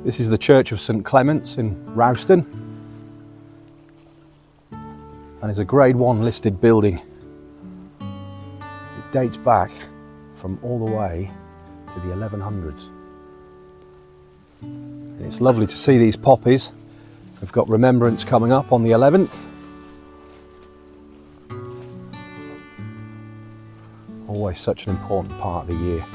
This is the Church of St Clement's in Rowston, and it's a Grade 1 listed building. It dates back from all the way to the 1100s. And it's lovely to see these poppies. We've got Remembrance coming up on the 11th. Always such an important part of the year.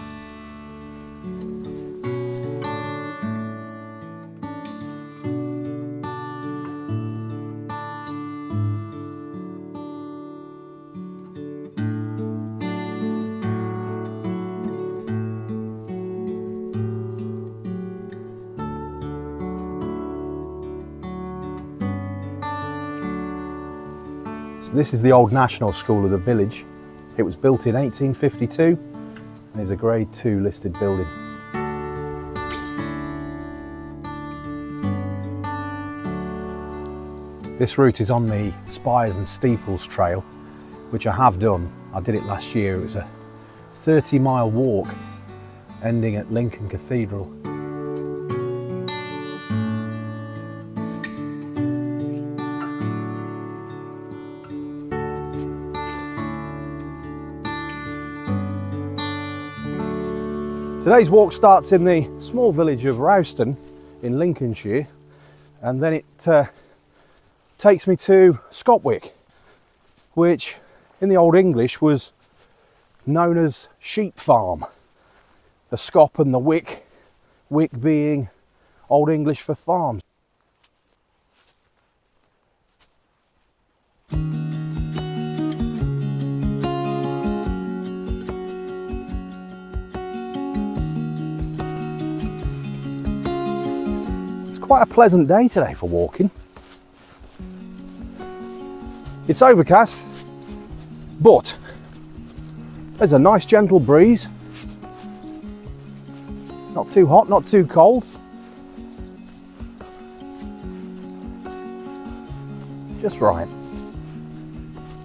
This is the old National School of the village. It was built in 1852 and is a Grade 2 listed building. This route is on the Spires and Steeples Trail, which I have done. I did it last year. It was a 30-mile walk ending at Lincoln Cathedral. Today's walk starts in the small village of Rowston in Lincolnshire, and then it takes me to Scopwick, which in the Old English was known as Sheep Farm. The Scop and the Wick, Wick being Old English for farm. Quite a pleasant day today for walking. It's overcast, but there's a nice gentle breeze. Not too hot, not too cold. Just right.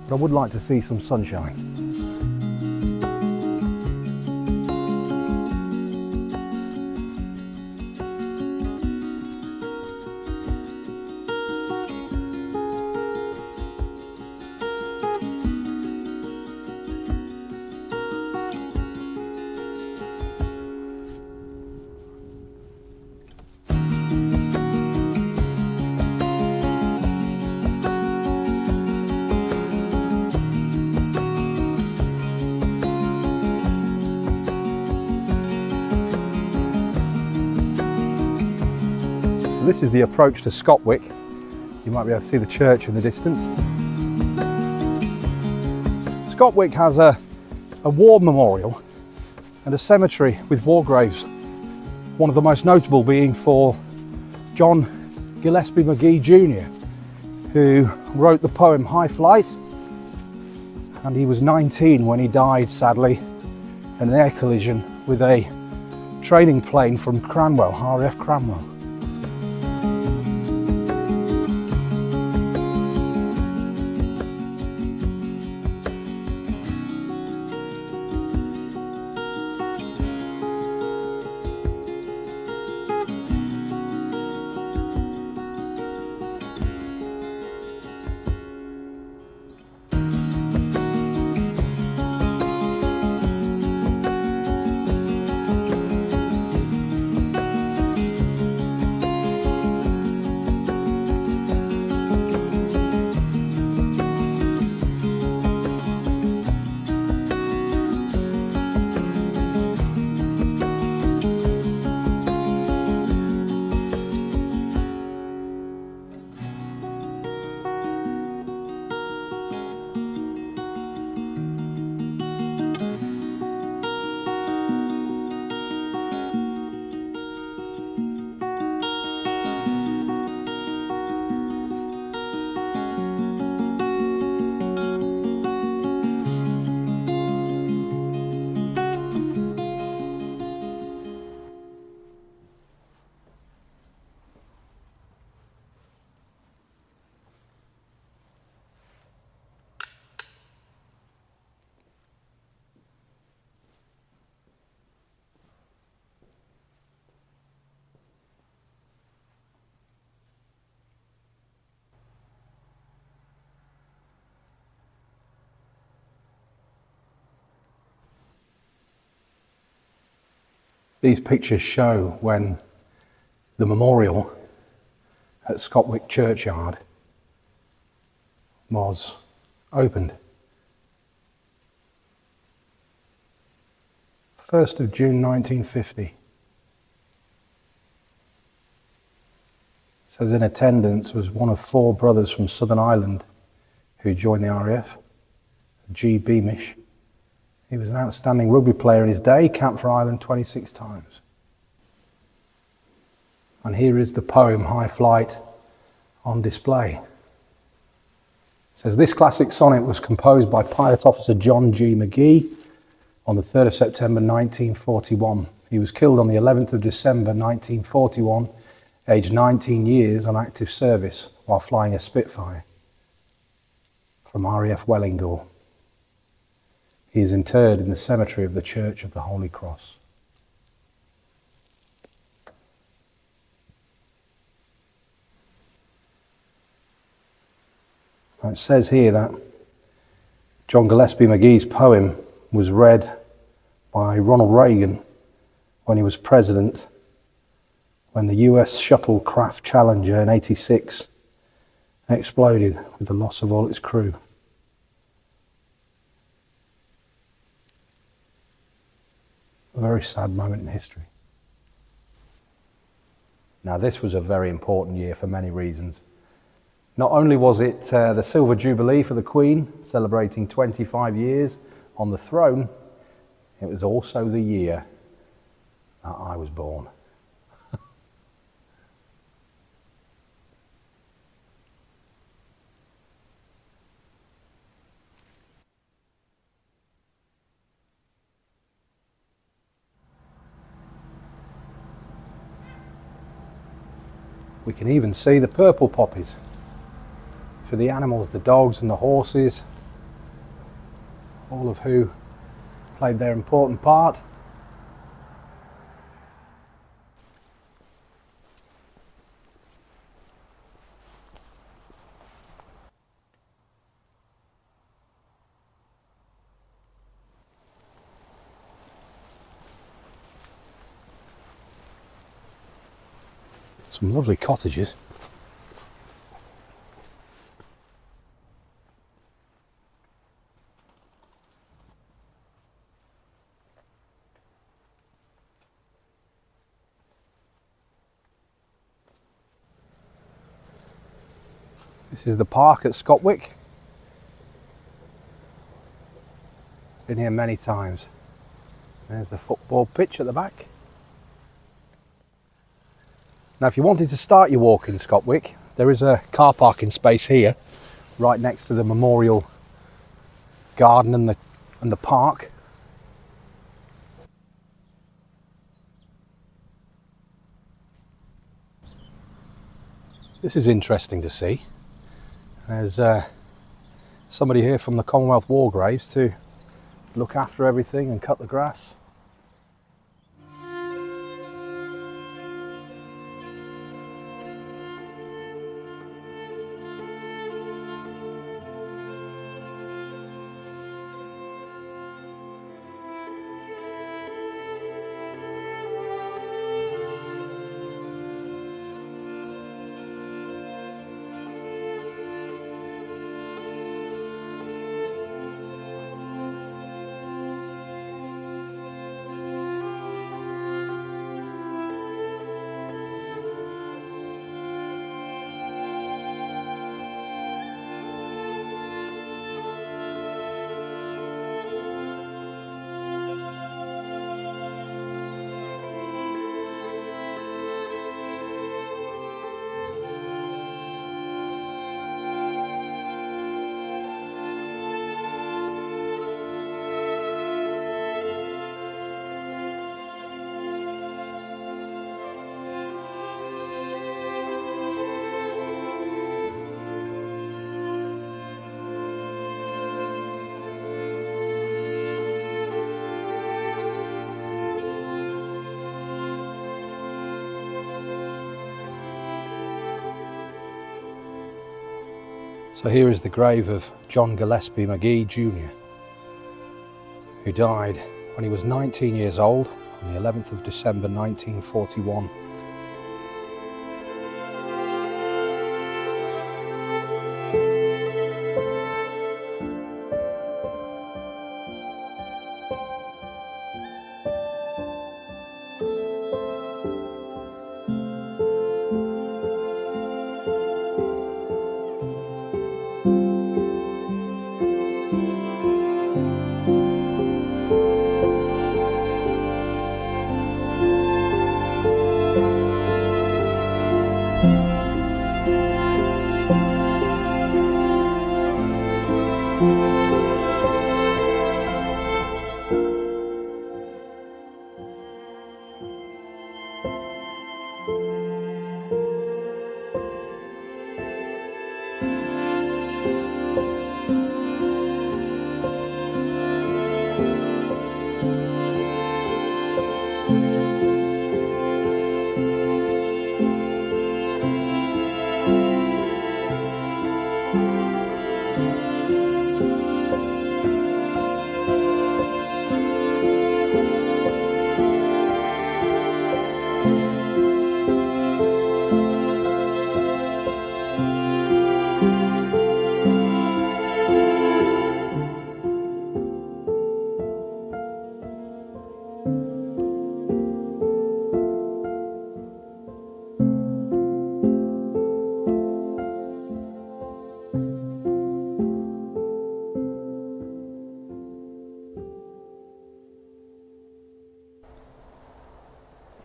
But I would like to see some sunshine. This is the approach to Scopwick. You might be able to see the church in the distance. Scopwick has a war memorial and a cemetery with war graves. One of the most notable being for John Gillespie Magee Jr, who wrote the poem High Flight, and he was 19 when he died, sadly, in an air collision with a training plane from Cranwell, RAF Cranwell. These pictures show when the memorial at Scopwick churchyard was opened. 1st of June 1950. It says in attendance was one of 4 brothers from Southern Ireland who joined the RAF, G. Beamish. He was an outstanding rugby player in his day, camped for Ireland 26 times. And here is the poem High Flight on display. It says, this classic sonnet was composed by Pilot Officer John G. Magee on the 3rd of September 1941. He was killed on the 11th of December 1941, aged 19 years on active service while flying a Spitfire from RAF Wellingborough. He is interred in the cemetery of the Church of the Holy Cross. Now it says here that John Gillespie Magee's poem was read by Ronald Reagan when he was president, when the US shuttlecraft Challenger in '86 exploded with the loss of all its crew. A very sad moment in history. Now this was a very important year for many reasons. Not only was it the Silver Jubilee for the Queen, celebrating 25 years on the throne, it was also the year that I was born. We can even see the purple poppies for the animals, the dogs and the horses, all of who played their important part. Some lovely cottages. This is the park at Scopwick. Been here many times. There's the football pitch at the back. Now if you wanted to start your walk in Scopwick, there is a car parking space here, right next to the memorial garden and the park. This is interesting to see. There's somebody here from the Commonwealth War Graves to look after everything and cut the grass. So here is the grave of John Gillespie Magee Jr, who died when he was 19 years old on the 11th of December 1941.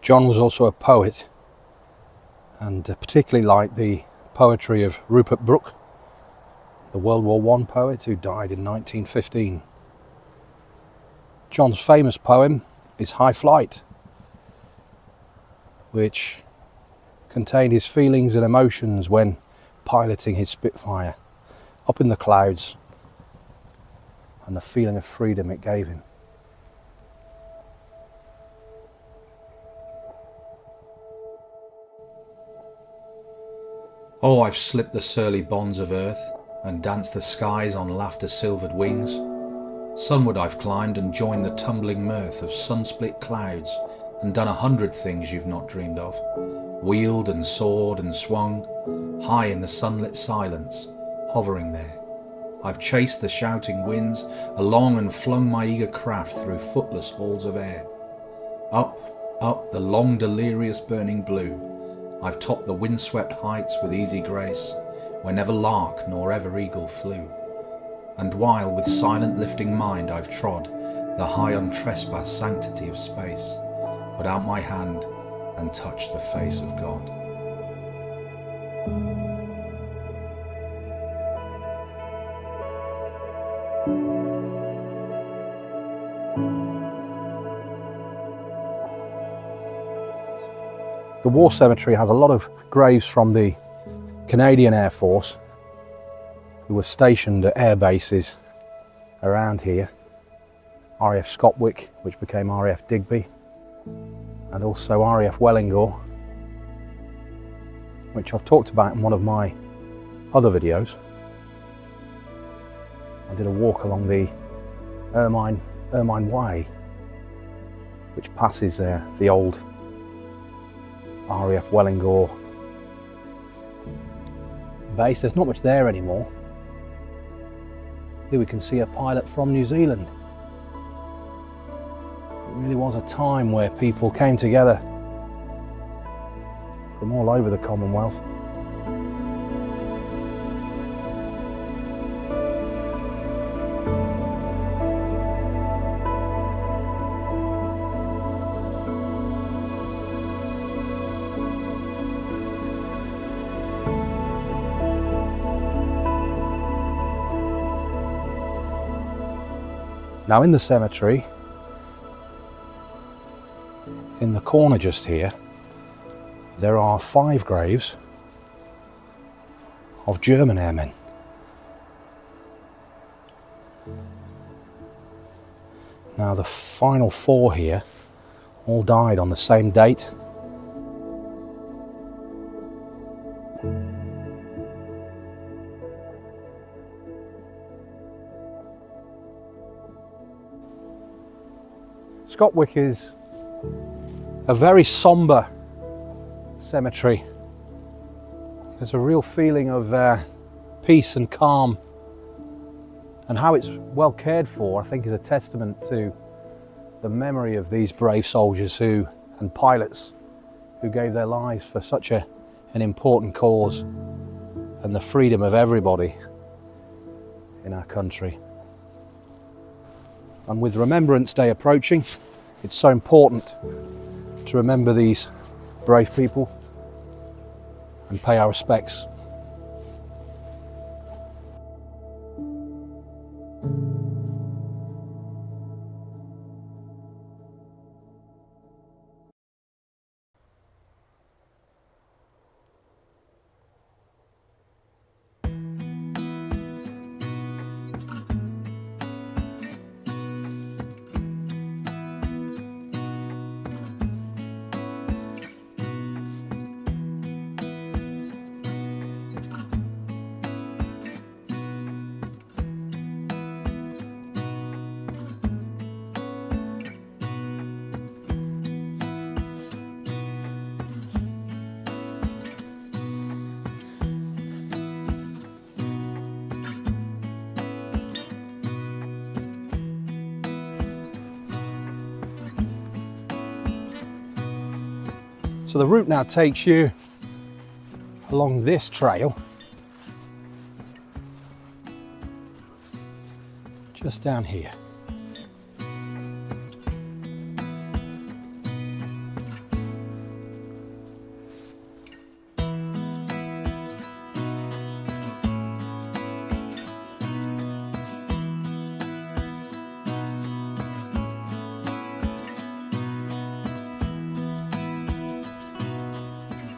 John was also a poet, and particularly liked the poetry of Rupert Brooke, the World War I poet who died in 1915. John's famous poem is High Flight, which contained his feelings and emotions when piloting his Spitfire up in the clouds and the feeling of freedom it gave him. Oh, I've slipped the surly bonds of earth and danced the skies on laughter-silvered wings. Sunward I've climbed and joined the tumbling mirth of sun-split clouds and done 100 things you've not dreamed of. Wheeled and soared and swung, high in the sunlit silence, hovering there. I've chased the shouting winds along and flung my eager craft through footless halls of air. Up, up the long delirious burning blue, I've topped the windswept heights with easy grace, where never lark nor ever eagle flew. And while with silent lifting mind I've trod the high untrespassed sanctity of space, put out my hand and touched the face of God. The war cemetery has a lot of graves from the Canadian Air Force who were stationed at air bases around here. RAF Scopwick, which became RAF Digby, and also RAF Wellingham, which I've talked about in one of my other videos. I did a walk along the Ermine Way, which passes there, the old RAF Wellingham base. There's not much there anymore. Here we can see a pilot from New Zealand. It really was a time where people came together from all over the Commonwealth. Now in the cemetery, in the corner just here, there are 5 graves of German airmen. Now the final 4 here all died on the same date. Scopwick is a very sombre cemetery. There's a real feeling of peace and calm, and how it's well cared for, I think, is a testament to the memory of these brave soldiers and pilots who gave their lives for such an important cause and the freedom of everybody in our country. And with Remembrance Day approaching, it's so important to remember these brave people and pay our respects. So the route now takes you along this trail, just down here.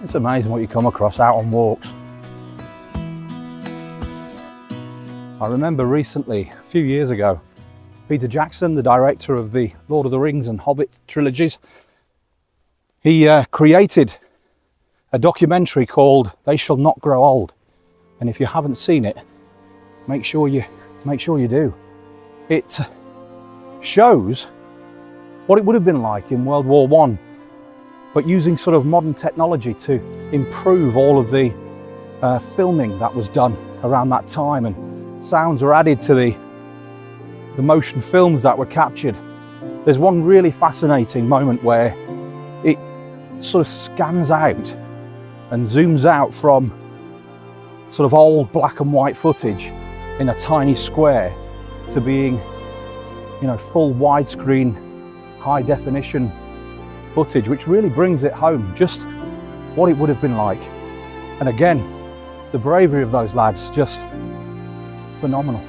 It's amazing what you come across out on walks. I remember recently, a few years ago, Peter Jackson, the director of the Lord of the Rings and Hobbit trilogies, he created a documentary called They Shall Not Grow Old. And if you haven't seen it, make sure you do. It shows what it would have been like in World War I, but using sort of modern technology to improve all of the filming that was done around that time, and sounds were added to the motion films that were captured. There's one really fascinating moment where it sort of scans out and zooms out from sort of old black and white footage in a tiny square to being, you know, full widescreen, high definition footage, which really brings it home just what it would have been like. And again, the bravery of those lads, just phenomenal.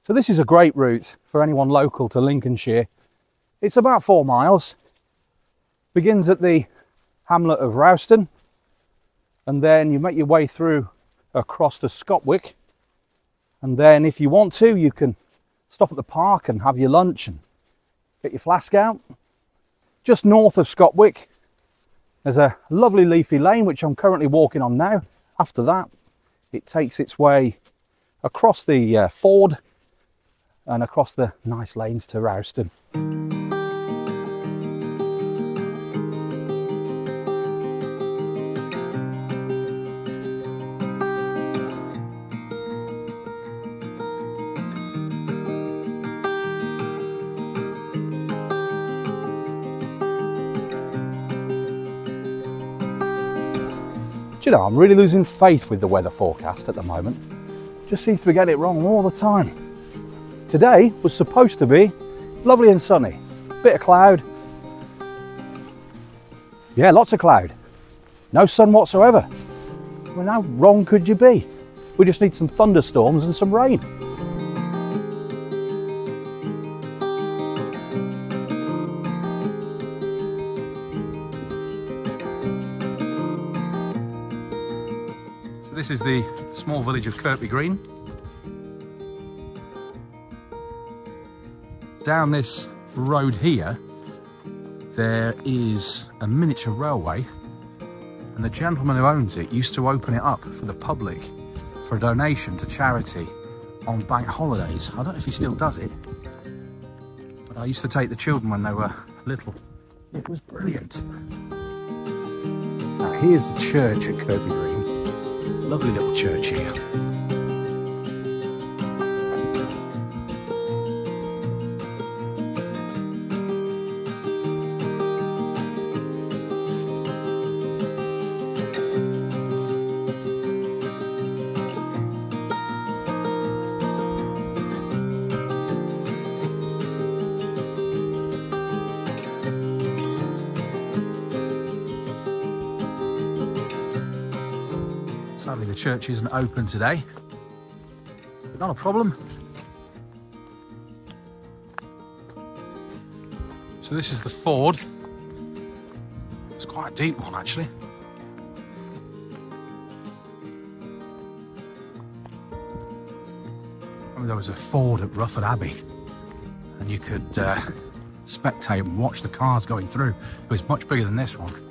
So this is a great route for anyone local to Lincolnshire. It's about 4 miles. Begins at the hamlet of Rowston, and then you make your way through across to Scopwick, and then if you want to, you can stop at the park and have your lunch and get your flask out. Just north of Scopwick there's a lovely leafy lane which I'm currently walking on now. After that it takes its way across the ford and across the nice lanes to Rowston. Do you know, I'm really losing faith with the weather forecast at the moment. Just seems to be getting it wrong all the time. Today was supposed to be lovely and sunny. Bit of cloud. Yeah, lots of cloud. No sun whatsoever. Well, how wrong could you be? We just need some thunderstorms and some rain. This is the small village of Kirkby Green. Down this road here, there is a miniature railway, and the gentleman who owns it used to open it up for the public for a donation to charity on bank holidays. I don't know if he still does it, but I used to take the children when they were little. It was brilliant. Now here's the church at Kirkby Green. Lovely little church here. Sadly, the church isn't open today, but not a problem. So this is the ford. It's quite a deep one, actually. I mean, there was a ford at Rufford Abbey, and you could spectate and watch the cars going through. It was much bigger than this one.